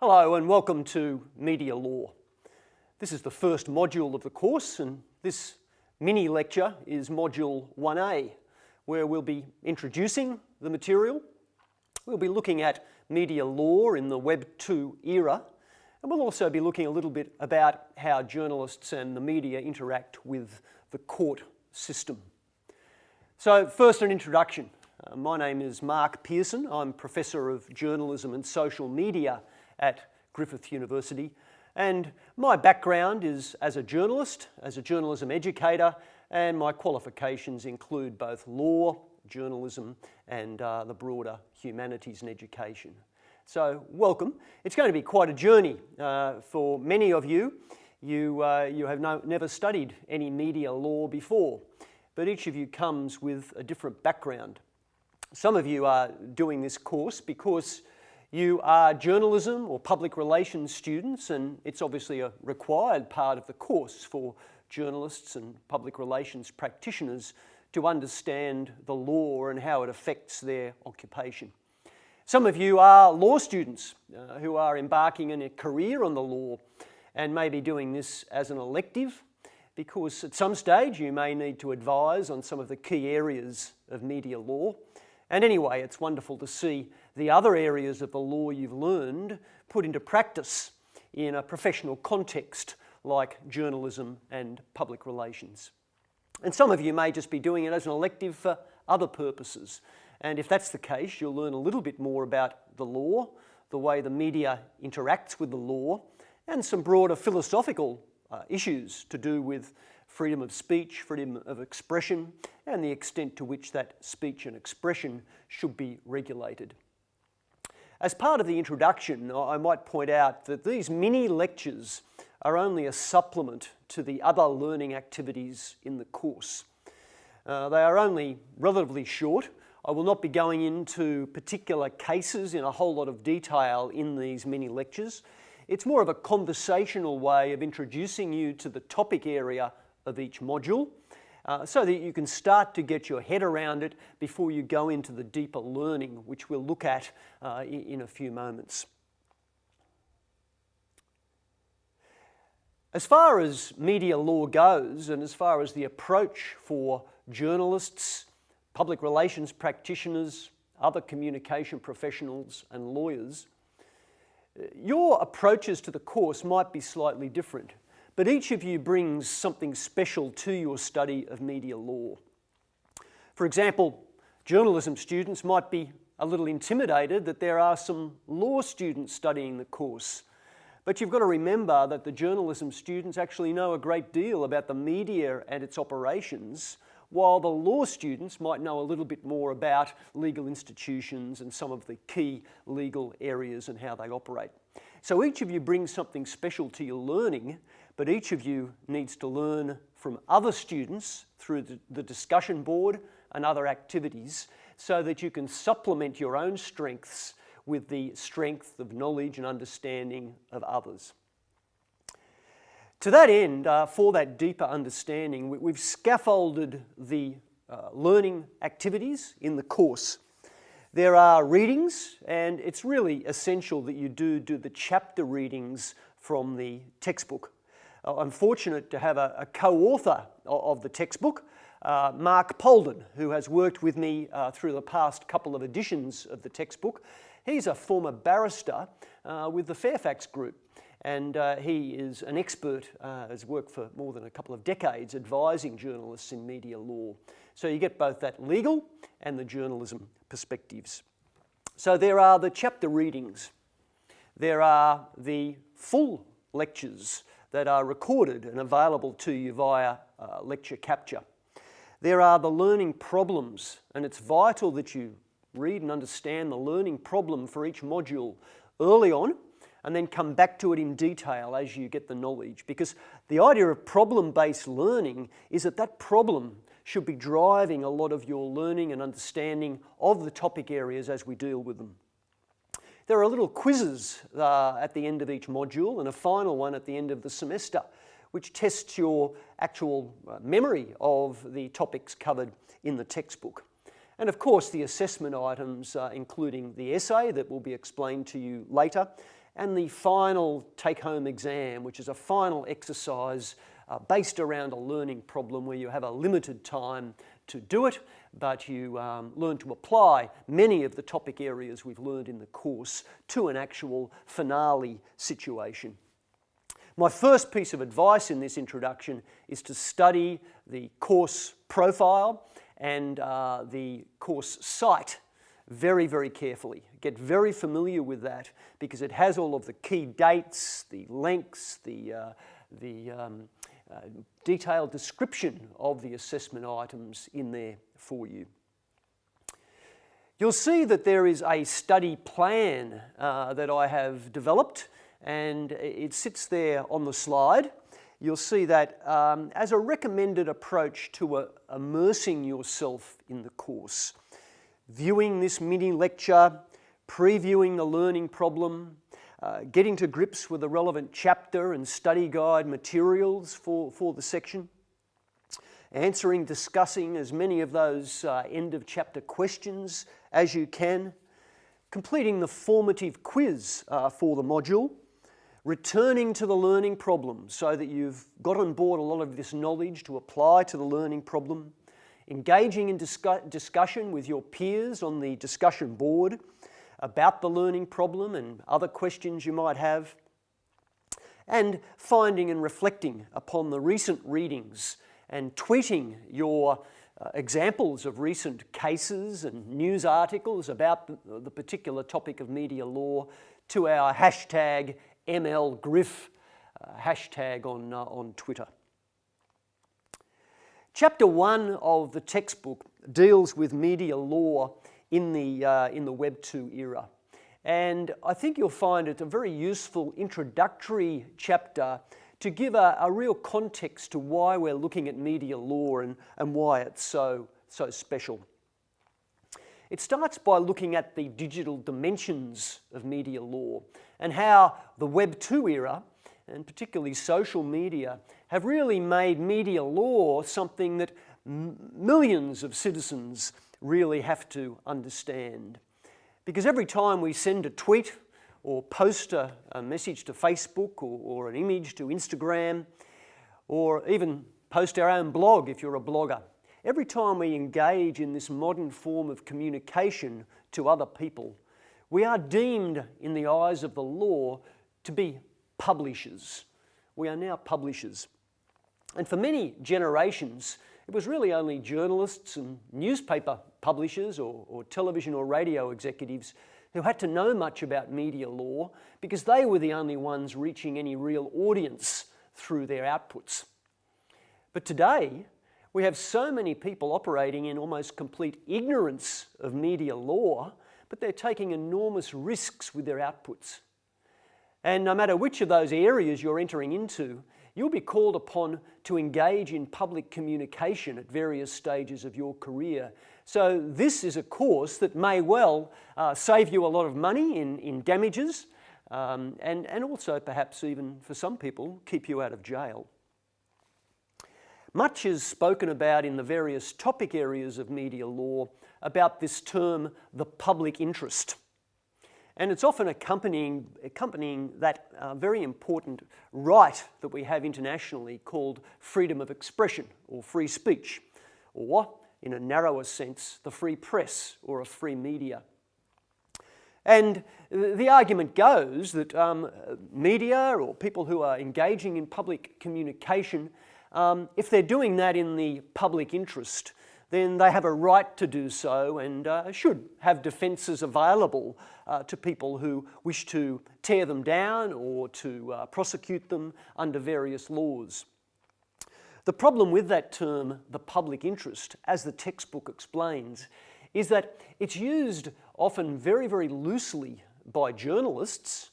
Hello and welcome to Media Law. This is the first module of the course, and this mini lecture is Module 1A, where we'll be introducing the material. We'll be looking at media law in the Web 2 era, and we'll also be looking a little bit about how journalists and the media interact with the court system. So first, an introduction. My name is Mark Pearson. I'm Professor of Journalism and Social Media at Griffith University, and my background is as a journalist, as a journalism educator, and my qualifications include both law, journalism, and the broader humanities and education. So welcome. It's going to be quite a journey for many of you. You have never studied any media law before, but each of you comes with a different background. Some of you are doing this course because you are journalism or public relations students, and it's obviously a required part of the course for journalists and public relations practitioners to understand the law and how it affects their occupation. Some of you are law students who are embarking in a career on the law and may be doing this as an elective because at some stage you may need to advise on some of the key areas of media law. And anyway, it's wonderful to see the other areas of the law you've learned put into practice in a professional context like journalism and public relations. And some of you may just be doing it as an elective for other purposes. And if that's the case, you'll learn a little bit more about the law, the way the media interacts with the law, and some broader philosophical issues to do with freedom of speech, freedom of expression, and the extent to which that speech and expression should be regulated. As part of the introduction, I might point out that these mini lectures are only a supplement to the other learning activities in the course. They are only relatively short. I will not be going into particular cases in a whole lot of detail in these mini lectures. It's more of a conversational way of introducing you to the topic area of each module, so that you can start to get your head around it before you go into the deeper learning, which we'll look at in a few moments. As far as media law goes, and as far as the approach for journalists, public relations practitioners, other communication professionals and lawyers, your approaches to the course might be slightly different. But each of you brings something special to your study of media law. For example, journalism students might be a little intimidated that there are some law students studying the course. But you've got to remember that the journalism students actually know a great deal about the media and its operations, while the law students might know a little bit more about legal institutions and some of the key legal areas and how they operate. So each of you brings something special to your learning, but each of you needs to learn from other students through the discussion board and other activities so that you can supplement your own strengths with the strength of knowledge and understanding of others. To that end, for that deeper understanding, we've scaffolded the learning activities in the course. There are readings, and it's really essential that you do the chapter readings from the textbook. I'm fortunate to have a co-author of the textbook, Mark Pearson, who has worked with me through the past couple of editions of the textbook. He's a former barrister with the Fairfax Group, and he is an expert, has worked for more than a couple of decades advising journalists in media law. So you get both that legal and the journalism perspectives. So there are the chapter readings. There are the full lectures that are recorded and available to you via lecture capture. There are the learning problems, and it's vital that you read and understand the learning problem for each module early on and then come back to it in detail as you get the knowledge, because the idea of problem-based learning is that that problem should be driving a lot of your learning and understanding of the topic areas as we deal with them. There are little quizzes at the end of each module and a final one at the end of the semester, which tests your actual memory of the topics covered in the textbook. And of course the assessment items, including the essay that will be explained to you later, and the final take-home exam, which is a final exercise based around a learning problem where you have a limited time to do it, but you learn to apply many of the topic areas we've learned in the course to an actual finale situation. My first piece of advice in this introduction is to study the course profile and the course site very, very carefully. Get very familiar with that because it has all of the key dates, the links, the detailed description of the assessment items in there for you. You'll see that there is a study plan that I have developed, and it sits there on the slide. You'll see that as a recommended approach to immersing yourself in the course, viewing this mini lecture, previewing the learning problem, getting to grips with the relevant chapter and study guide materials for the section, discussing as many of those end of chapter questions as you can, completing the formative quiz for the module, returning to the learning problem so that you've got on board a lot of this knowledge to apply to the learning problem, engaging in discussion with your peers on the discussion board about the learning problem and other questions you might have, and finding and reflecting upon the recent readings and tweeting your examples of recent cases and news articles about the particular topic of media law to our hashtag MLGriff hashtag on Twitter. Chapter 1 of the textbook deals with media law in the Web 2 era. And I think you'll find it a very useful introductory chapter to give a real context to why we're looking at media law and why it's so special. It starts by looking at the digital dimensions of media law and how the Web 2 era, and particularly social media, have really made media law something that millions of citizens really have to understand. Because every time we send a tweet or post a message to Facebook or an image to Instagram, or even post our own blog if you're a blogger, every time we engage in this modern form of communication to other people, we are deemed in the eyes of the law to be publishers. We are now publishers. And for many generations, it was really only journalists and newspaper publishers or television or radio executives who had to know much about media law because they were the only ones reaching any real audience through their outputs. But today, we have so many people operating in almost complete ignorance of media law, but they're taking enormous risks with their outputs. And no matter which of those areas you're entering into, you'll be called upon to engage in public communication at various stages of your career. So this is a course that may well save you a lot of money in damages and also perhaps even for some people keep you out of jail. Much is spoken about in the various topic areas of media law about this term, the public interest. And it's often accompanying that very important right that we have internationally called freedom of expression or free speech, or in a narrower sense, the free press or a free media. And the argument goes that media or people who are engaging in public communication, if they're doing that in the public interest, then they have a right to do so and should have defences available to people who wish to tear them down or to prosecute them under various laws. The problem with that term, the public interest, as the textbook explains, is that it's used often very, very loosely by journalists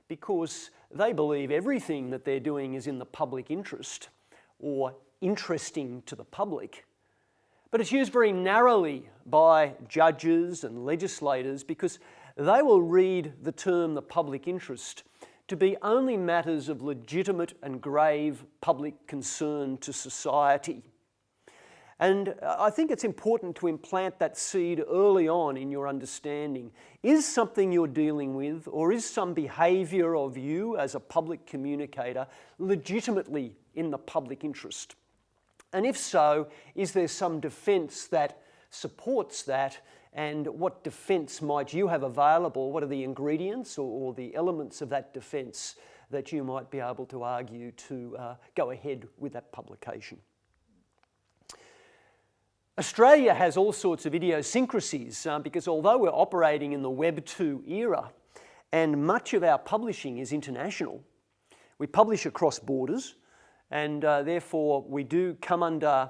because they believe everything that they're doing is in the public interest or interesting to the public. But it's used very narrowly by judges and legislators because they will read the term the public interest to be only matters of legitimate and grave public concern to society. And I think it's important to implant that seed early on in your understanding. Is something you're dealing with, or is some behaviour of you as a public communicator legitimately in the public interest? And if so, is there some defence that supports that? And what defence might you have available? What are the ingredients or the elements of that defence that you might be able to argue to go ahead with that publication? Australia has all sorts of idiosyncrasies because although we're operating in the Web 2 era and much of our publishing is international, we publish across borders, and therefore we do come under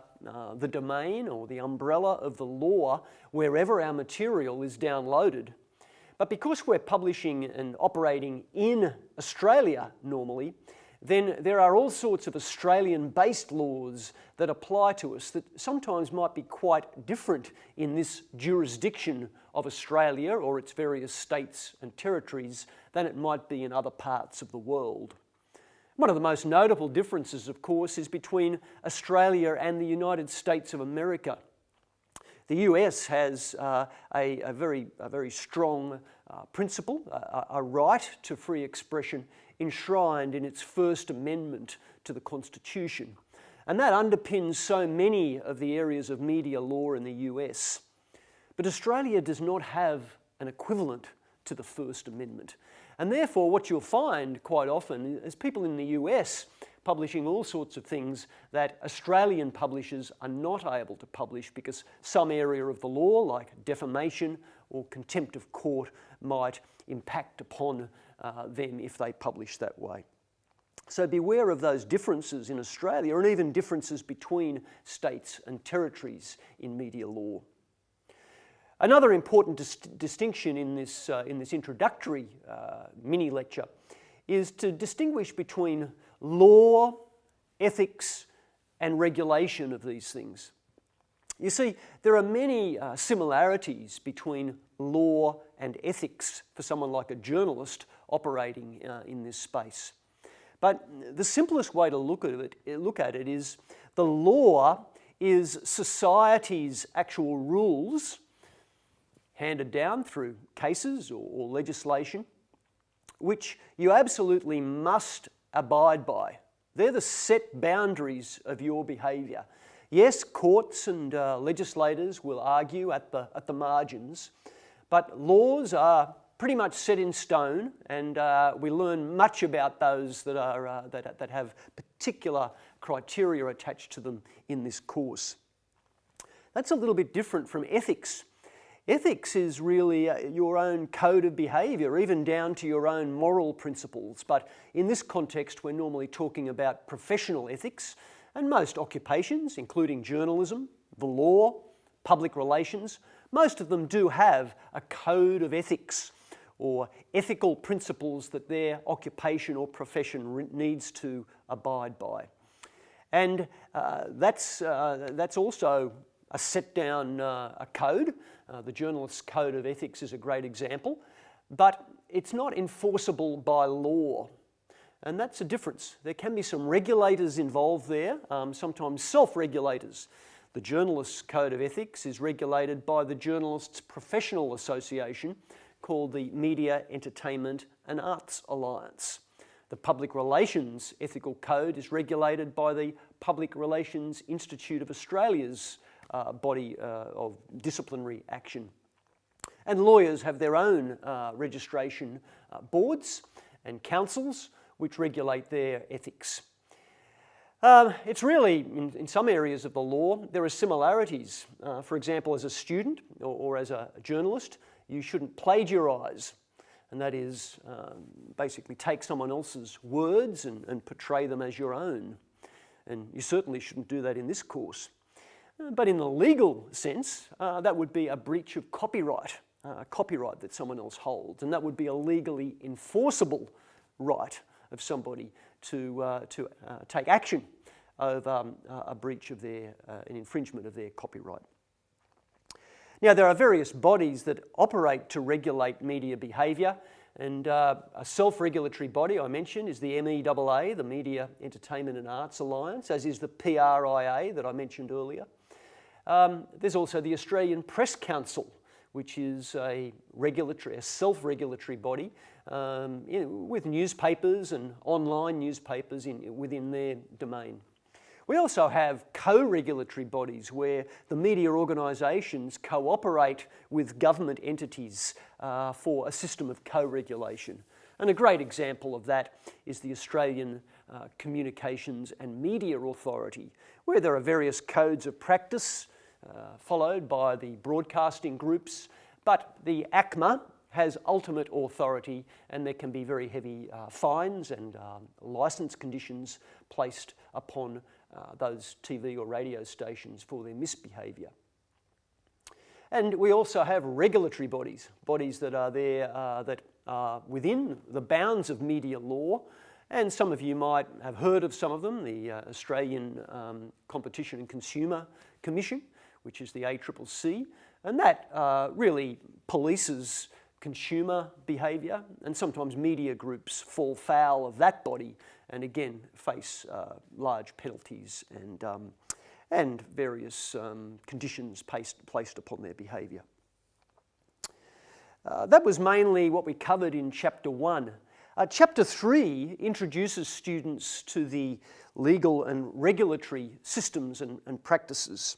the domain or the umbrella of the law wherever our material is downloaded. But because we're publishing and operating in Australia normally, then there are all sorts of Australian-based laws that apply to us that sometimes might be quite different in this jurisdiction of Australia or its various states and territories than it might be in other parts of the world. One of the most notable differences, of course, is between Australia and the United States of America. The US has a very strong principle, a right to free expression enshrined in its First Amendment to the Constitution. And that underpins so many of the areas of media law in the US. But Australia does not have an equivalent to the First Amendment. And therefore what you'll find quite often is people in the US publishing all sorts of things that Australian publishers are not able to publish because some area of the law, like defamation or contempt of court, might impact upon them if they publish that way. So beware of those differences in Australia and even differences between states and territories in media law. Another important distinction in this introductory mini lecture is to distinguish between law, ethics, and regulation of these things. You see, there are many similarities between law and ethics for someone like a journalist operating in this space. But the simplest way to look at it is the law is society's actual rules handed down through cases or legislation, which you absolutely must abide by. They're the set boundaries of your behaviour. Yes, courts and legislators will argue at the margins, but laws are pretty much set in stone, and we learn much about those that have particular criteria attached to them in this course. That's a little bit different from ethics. Ethics is really your own code of behaviour, even down to your own moral principles. But in this context, we're normally talking about professional ethics, and most occupations, including journalism, the law, public relations, most of them do have a code of ethics or ethical principles that their occupation or profession needs to abide by. And that's also a set down a code. The journalist's code of ethics is a great example, but it's not enforceable by law. And that's a difference. There can be some regulators involved there, sometimes self-regulators. The journalist's code of ethics is regulated by the Journalists' Professional Association called the Media, Entertainment and Arts Alliance. The Public Relations Ethical Code is regulated by the Public Relations Institute of Australia's body of disciplinary action. And lawyers have their own registration boards and councils which regulate their ethics. It's really, in some areas of the law, there are similarities. For example, as a student or as a journalist, you shouldn't plagiarise, and that is basically take someone else's words and portray them as your own. And you certainly shouldn't do that in this course. But in the legal sense, that would be a breach of copyright that someone else holds, and that would be a legally enforceable right of somebody to take action over a breach of an infringement of their copyright. Now, there are various bodies that operate to regulate media behaviour, and a self-regulatory body I mentioned is the MEAA, the Media, Entertainment and Arts Alliance, as is the PRIA that I mentioned earlier. There's also the Australian Press Council, which is a self-regulatory body with newspapers and online newspapers within their domain. We also have co-regulatory bodies where the media organisations cooperate with government entities for a system of co-regulation. And a great example of that is the Australian Communications and Media Authority, where there are various codes of practice followed by the broadcasting groups, but the ACMA has ultimate authority, and there can be very heavy fines and licence conditions placed upon those TV or radio stations for their misbehaviour. And we also have regulatory bodies that are there that are within the bounds of media law, and some of you might have heard of some of them, the Australian Competition and Consumer Commission, which is the ACCC, and that really polices consumer behaviour, and sometimes media groups fall foul of that body and again face large penalties and various conditions placed upon their behaviour. That was mainly what we covered in Chapter 1. Chapter 3 introduces students to the legal and regulatory systems and practices.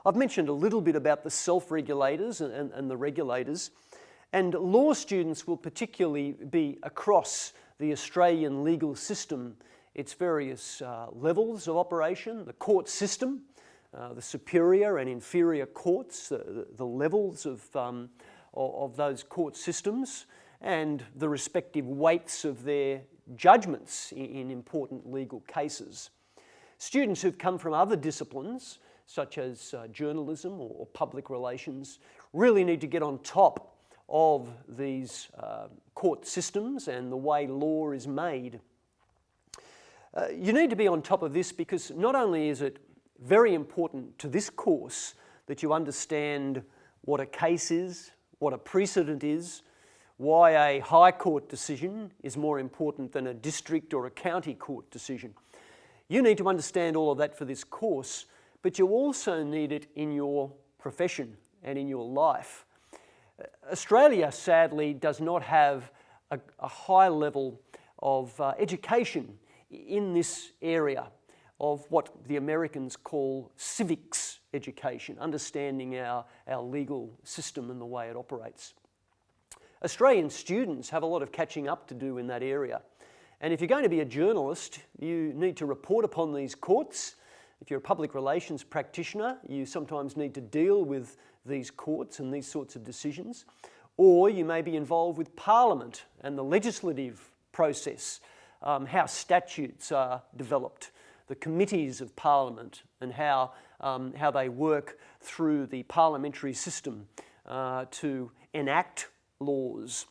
I've mentioned a little bit about the self-regulators and the regulators, and law students will particularly be across the Australian legal system, its various levels of operation, the court system, the superior and inferior courts, the levels of those court systems, and the respective weights of their judgments in important legal cases. Students who've come from other disciplines, such as journalism or public relations, really need to get on top of these court systems and the way law is made. You need to be on top of this because not only is it very important to this course that you understand what a case is, what a precedent is, why a High Court decision is more important than a district or a county court decision. You need to understand all of that for this course, but you also need it in your profession and in your life. Australia, sadly, does not have a high level of education in this area of what the Americans call civics education, understanding our legal system and the way it operates. Australian students have a lot of catching up to do in that area. And if you're going to be a journalist, you need to report upon these courts. If you're a public relations practitioner, you sometimes need to deal with these courts and these sorts of decisions. Or you may be involved with Parliament and the legislative process, how statutes are developed, the committees of Parliament and how they work through the parliamentary system to enact laws,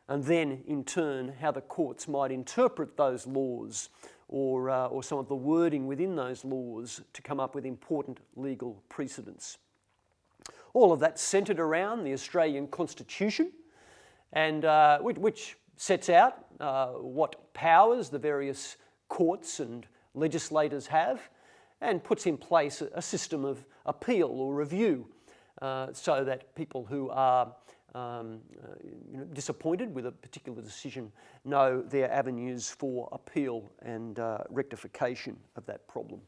and then in turn how the courts might interpret those laws or some of the wording within those laws to come up with important legal precedents. All of that centred around the Australian Constitution, and which sets out what powers the various courts and legislators have, and puts in place a system of appeal or review so that people who are disappointed with a particular decision know their avenues for appeal and rectification of that problem.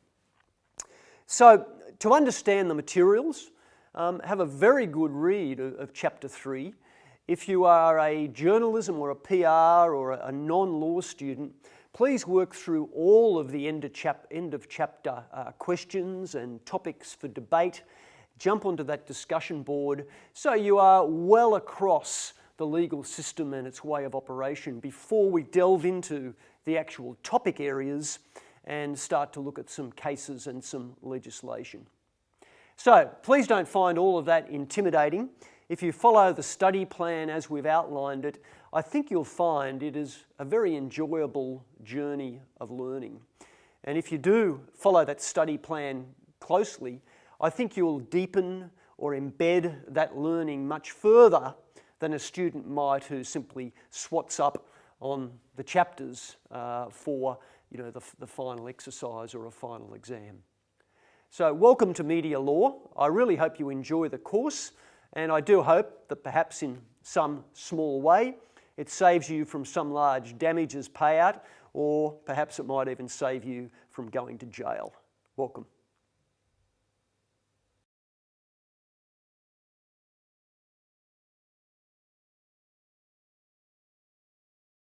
So to understand the materials, have a very good read of Chapter 3. If you are a journalism or a PR or a non-law student, please work through all of the end of chapter questions and topics for debate. Jump onto that discussion board so you are well across the legal system and its way of operation before we delve into the actual topic areas and start to look at some cases and some legislation. So please don't find all of that intimidating. If you follow the study plan as we've outlined it, I think you'll find it is a very enjoyable journey of learning. And if you do follow that study plan closely, I think you'll deepen or embed that learning much further than a student might who simply swots up on the chapters for the final exercise or a final exam. So welcome to Media Law. I really hope you enjoy the course, and I do hope that perhaps in some small way it saves you from some large damages payout, or perhaps it might even save you from going to jail. Welcome.